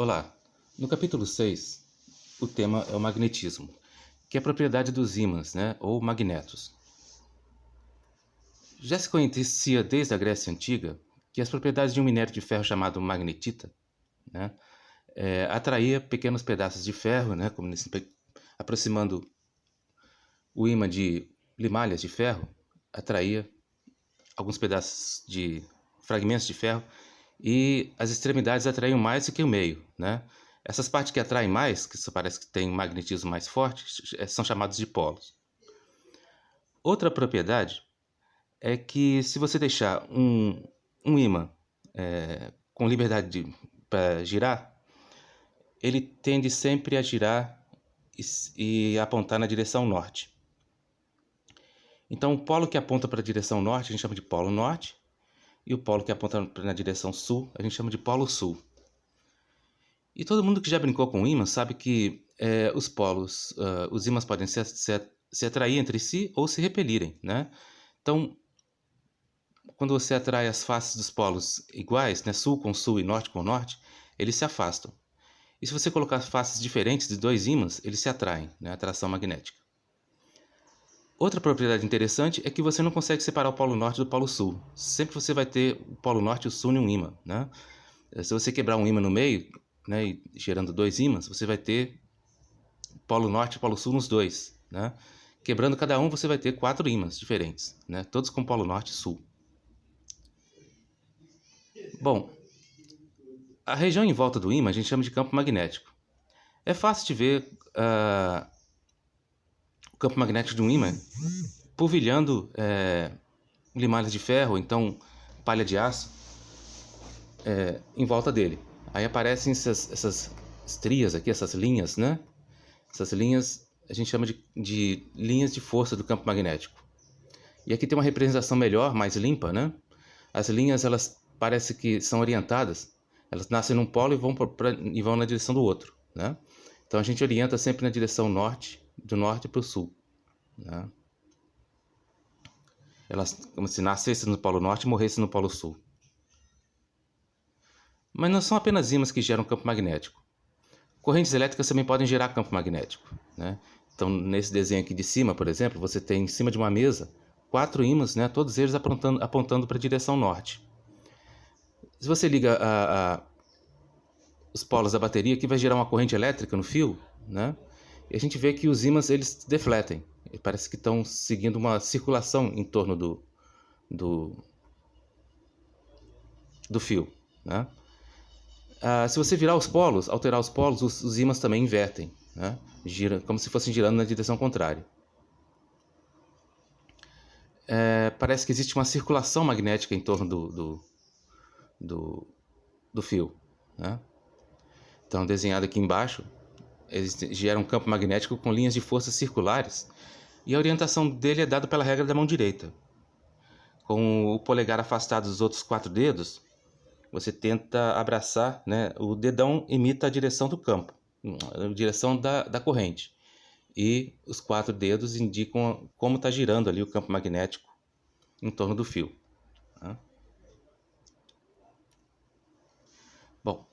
Olá, no capítulo 6, o tema é o magnetismo, que é a propriedade dos ímãs, ou magnetos. Já se conhecia desde a Grécia Antiga que as propriedades de um minério de ferro chamado magnetita, né, atraía pequenos pedaços de ferro, aproximando o ímã de limalhas de ferro, atraía alguns pedaços de fragmentos de ferro e as extremidades atraíam mais do que o meio, né? Essas partes que atraem mais, que só parece que tem um magnetismo mais forte, são chamados de polos. Outra propriedade é que se você deixar um ímã com liberdade para girar, ele tende sempre a girar e apontar na direção norte. Então, o polo que aponta para a direção norte a gente chama de polo norte, e o polo que aponta na direção sul a gente chama de polo sul. E todo mundo que já brincou com ímãs sabe que os ímãs podem se atrair entre si ou se repelirem, né? Então, quando você atrai as faces dos polos iguais, né, sul com sul e norte com norte, eles se afastam. E se você colocar faces diferentes de dois ímãs, eles se atraem, né, atração magnética. Outra propriedade interessante é que você não consegue separar o polo norte do polo sul. Sempre você vai ter o polo norte e o sul em um ímã, né? Se você quebrar um ímã no meio, né, e gerando dois ímãs, você vai ter polo norte e polo sul nos dois, né? Quebrando cada um, você vai ter 4 ímãs diferentes, né? Todos com polo norte e sul. Bom, a região em volta do ímã a gente chama de campo magnético. É fácil de ver o campo magnético de um ímã polvilhando limalhas de ferro, ou então palha de aço, em volta dele. Aí aparecem essas estrias aqui, essas linhas, né? Essas linhas a gente chama de linhas de força do campo magnético. E aqui tem uma representação melhor, mais limpa, né? As linhas, elas parecem que são orientadas. Elas nascem num polo e vão na direção do outro, né? Então a gente orienta sempre na direção norte, do norte para o sul, né? Elas como se nascessem no polo norte e morressem no polo sul. Mas não são apenas ímãs que geram campo magnético. Correntes elétricas também podem gerar campo magnético, né? Então, nesse desenho aqui de cima, por exemplo, você tem em cima de uma mesa 4 ímãs, né? Todos eles apontando para a direção norte. Se você liga os polos da bateria, aqui vai gerar uma corrente elétrica no fio, né? E a gente vê que os ímãs eles defletem. Parece que estão seguindo uma circulação em torno do fio, né? Se você virar os polos, alterar os polos, os ímãs também invertem, né? Gira, como se fossem girando na direção contrária. Parece que existe uma circulação magnética em torno do fio, né? Então, desenhado aqui embaixo, eles geram um campo magnético com linhas de força circulares e a orientação dele é dada pela regra da mão direita. Com o polegar afastado dos outros 4 dedos, você tenta abraçar, né? O dedão imita a direção do campo, a direção da corrente. E os 4 dedos indicam como está girando ali o campo magnético em torno do fio, né? Bom,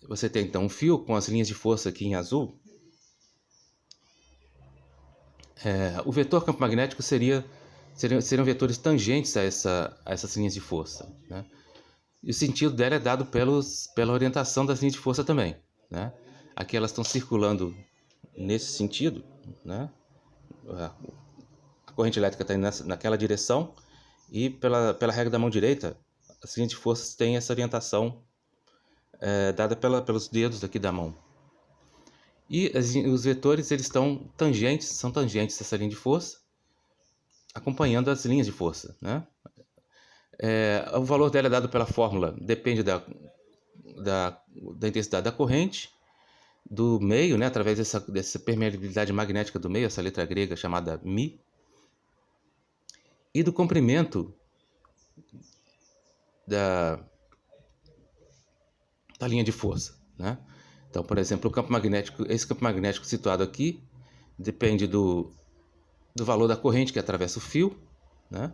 você tem então um fio com as linhas de força aqui em azul. O vetor campo magnético seriam vetores tangentes a essas linhas de força, né? E o sentido dela é dado pela orientação das linhas de força também, né? Aqui elas estão circulando nesse sentido, né? A corrente elétrica está indo naquela direção e pela regra da mão direita, as linhas de força têm essa orientação dada pelos dedos aqui da mão. E os vetores eles são tangentes a essa linha de força, acompanhando as linhas de força, né? O valor dela é dado pela fórmula, depende da intensidade da corrente, do meio, né, através dessa permeabilidade magnética do meio, essa letra grega chamada μ, e do comprimento da linha de força, né? Então, por exemplo, esse campo magnético situado aqui depende do valor da corrente que atravessa o fio, né?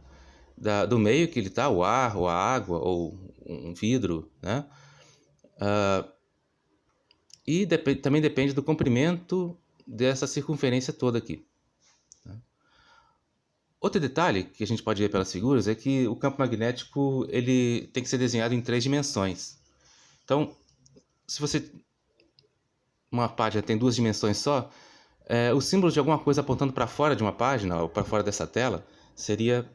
Do meio que ele está, o ar, ou a água, ou um vidro, né? E também depende do comprimento dessa circunferência toda aqui. Outro detalhe que a gente pode ver pelas figuras é que o campo magnético ele tem que ser desenhado em 3 dimensões. Então, se você uma página tem 2 dimensões só, o símbolo de alguma coisa apontando para fora de uma página ou para fora dessa tela seria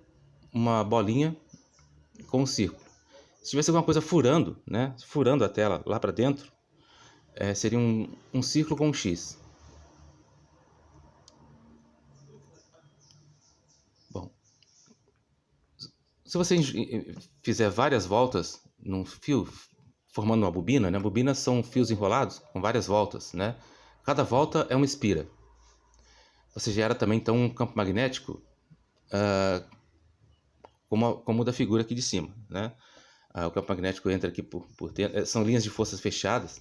uma bolinha com um círculo. Se tivesse alguma coisa furando, né, furando a tela lá para dentro, seria um círculo com um X. Bom, se você fizer várias voltas num fio, formando uma bobina, né? Bobinas são fios enrolados com várias voltas, né? Cada volta é uma espira. Você gera também então um campo magnético como o da figura aqui de cima, né? O campo magnético entra aqui por dentro, são linhas de forças fechadas.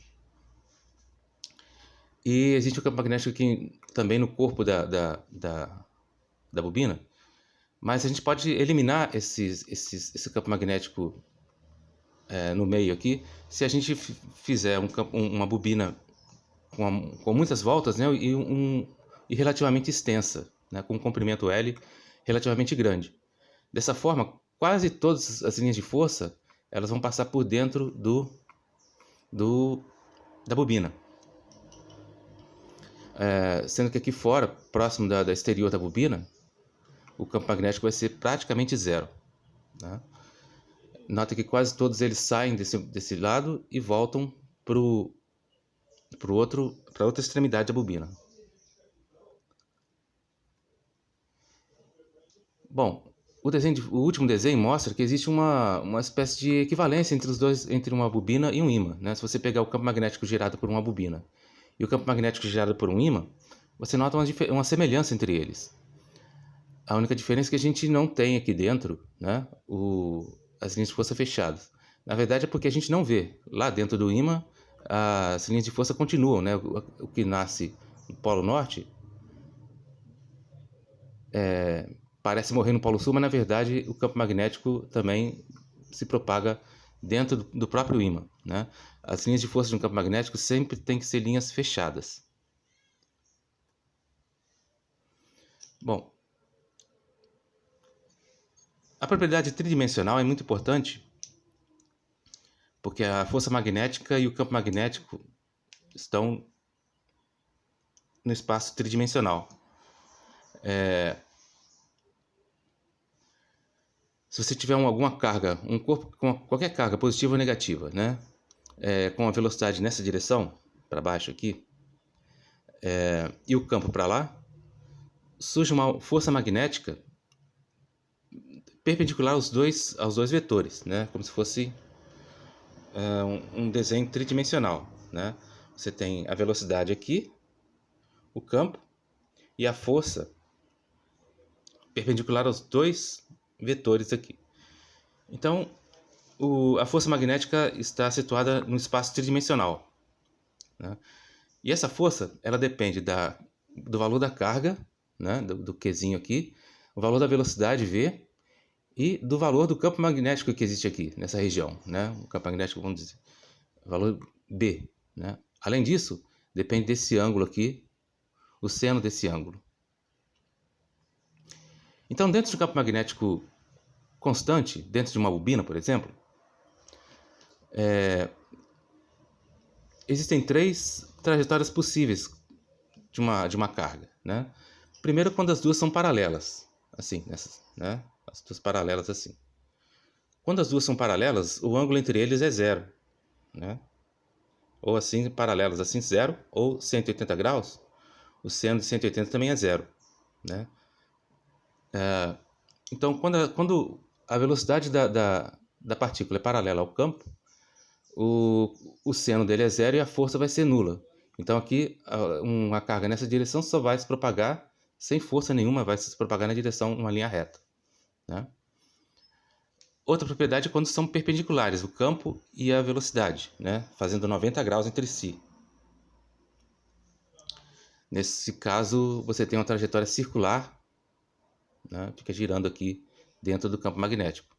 E existe o campo magnético aqui também no corpo da bobina, mas a gente pode eliminar esse campo magnético no meio aqui se a gente fizer uma bobina com muitas voltas, né, e relativamente extensa, né, com um comprimento L relativamente grande. Dessa forma, quase todas as linhas de força elas vão passar por dentro da bobina. Sendo que aqui fora, próximo da exterior da bobina, o campo magnético vai ser praticamente zero. Né? Nota que quase todos eles saem desse lado e voltam para outra extremidade da bobina. Bom, o último desenho mostra que existe uma espécie de equivalência entre uma bobina e um ímã. Né? Se você pegar o campo magnético gerado por uma bobina e o campo magnético gerado por um ímã, você nota uma semelhança entre eles. A única diferença é que a gente não tem aqui dentro, né, as linhas de força fechadas. Na verdade é porque a gente não vê. Lá dentro do ímã, as linhas de força continuam. Né? O que nasce no Polo Norte parece morrer no Polo Sul, mas na verdade o campo magnético também se propaga dentro do próprio ímã. Né? As linhas de força de um campo magnético sempre têm que ser linhas fechadas. Bom, a propriedade tridimensional é muito importante porque a força magnética e o campo magnético estão no espaço tridimensional. Se você tiver alguma carga, um corpo com qualquer carga, positiva ou negativa, né, com a velocidade nessa direção, para baixo aqui, e o campo para lá, surge uma força magnética perpendicular aos dois vetores, né, como se fosse um desenho tridimensional. Né? Você tem a velocidade aqui, o campo e a força perpendicular aos dois vetores aqui. Então, a força magnética está situada no espaço tridimensional. Né? E essa força ela depende do valor da carga, né, do Qzinho aqui, o valor da velocidade V e do valor do campo magnético que existe aqui, nessa região. Né? O campo magnético, vamos dizer, valor B. Né? Além disso, depende desse ângulo aqui, o seno desse ângulo. Então, dentro de um campo magnético constante, dentro de uma bobina, por exemplo, existem 3 trajetórias possíveis de uma carga. Né? Primeiro, quando as duas são paralelas, assim, né? As duas paralelas assim. Quando as duas são paralelas, o ângulo entre eles é zero. Né? Ou assim, paralelas, assim, zero, ou 180 graus, o seno de 180 também é zero. Né? Então, quando a velocidade da partícula é paralela ao campo, o seno dele é zero e a força vai ser nula. Então aqui uma carga nessa direção só vai se propagar sem força nenhuma, vai se propagar na direção uma linha reta. Né? Outra propriedade é quando são perpendiculares, o campo e a velocidade, né? Fazendo 90 graus entre si. Nesse caso, você tem uma trajetória circular, né? Fica girando aqui dentro do campo magnético.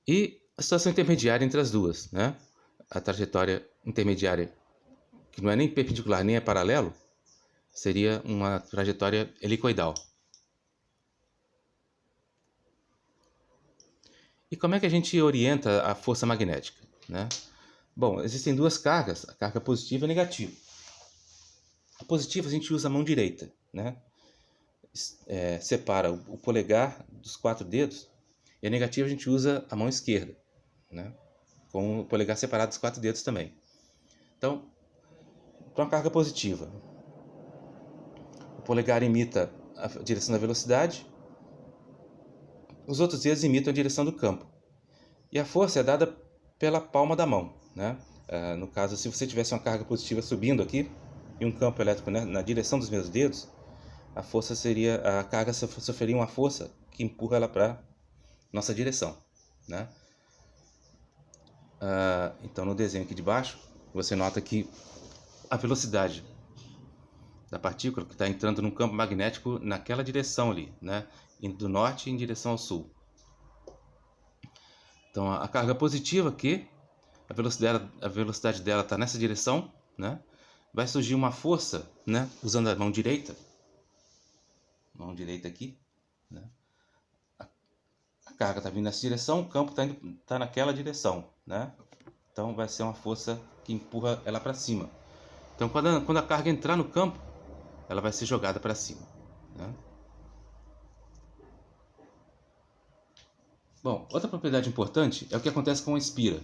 E a situação intermediária entre as duas, né? A trajetória intermediária que não é nem perpendicular nem é paralelo, seria uma trajetória helicoidal. E como é que a gente orienta a força magnética, né? Bom, existem duas cargas, a carga positiva e a negativa. A positiva a gente usa a mão direita, né? Separa o polegar dos 4 dedos, e a negativa a gente usa a mão esquerda, né? Com o polegar separado dos 4 dedos também. Então, com a carga positiva, o polegar imita a direção da velocidade, os outros dedos imitam a direção do campo. E a força é dada pela palma da mão, né? No caso, se você tivesse uma carga positiva subindo aqui e um campo elétrico, né, na direção dos meus dedos, a carga sofreria uma força que empurra ela para nossa direção, né? Então, no desenho aqui de baixo, você nota que a velocidade da partícula que está entrando num campo magnético naquela direção ali, né? Indo do norte em direção ao sul. Então, a carga positiva aqui, a velocidade dela está nessa direção, né? Vai surgir uma força, né? Usando a mão direita aqui, né? A carga está vindo nessa direção, o campo tá naquela direção, né? Então vai ser uma força que empurra ela para cima. Então quando a carga entrar no campo, ela vai ser jogada para cima, né? Bom, outra propriedade importante é o que acontece com a espira.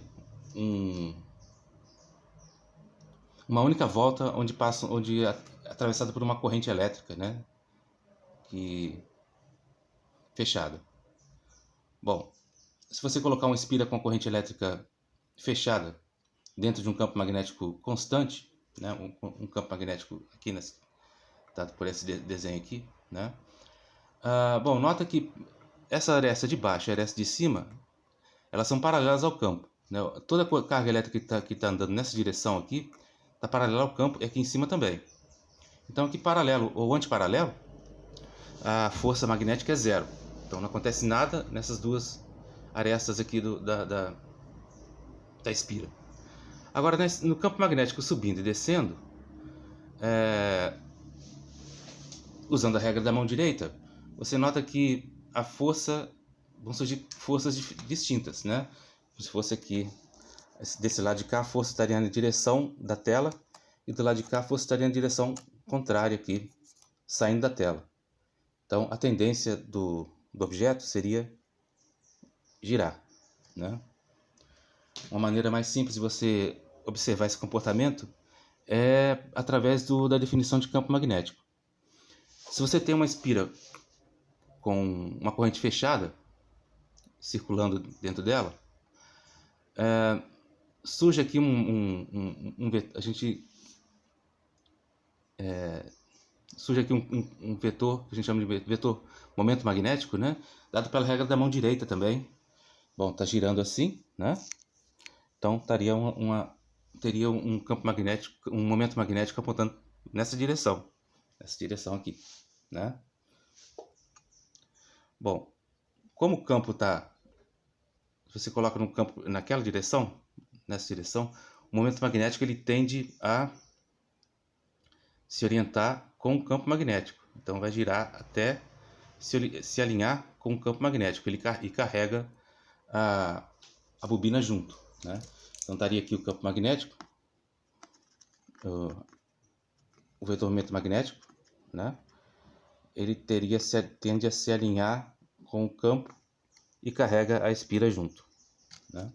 Uma única volta onde é atravessada por uma corrente elétrica, né? Fechada. Bom, se você colocar uma espira com a corrente elétrica fechada dentro de um campo magnético constante, né? Um campo magnético aqui dado por esse desenho aqui, né? Bom, nota que essa aresta de baixo e a aresta de cima, elas são paralelas ao campo, né? Toda a carga elétrica que está andando nessa direção aqui está paralela ao campo e aqui em cima também. Então aqui paralelo ou antiparalelo, a força magnética é zero. Então não acontece nada nessas duas arestas aqui da espira. Agora no campo magnético subindo e descendo, usando a regra da mão direita, você nota que vão surgir forças distintas, né? Se fosse aqui, desse lado de cá, a força estaria na direção da tela, e do lado de cá a força estaria na direção contrária aqui, saindo da tela. Então a tendência do objeto seria girar, né? Uma maneira mais simples de você observar esse comportamento é através da definição de campo magnético. Se você tem uma espira com uma corrente fechada circulando dentro dela, surge aqui surge aqui um vetor que a gente chama de vetor momento magnético, né? Dado pela regra da mão direita também. Bom, está girando assim, né? Então teria um campo magnético, um momento magnético apontando nessa direção aqui, né? Bom, como o campo se você coloca no campo naquela direção, nessa direção, o momento magnético ele tende a se orientar com o campo magnético. Então vai girar até se alinhar com o campo magnético. Ele carrega a bobina junto, né? Então estaria aqui o campo magnético, o vetor momento magnético, né? Ele tende a se alinhar com o campo e carrega a espira junto, né?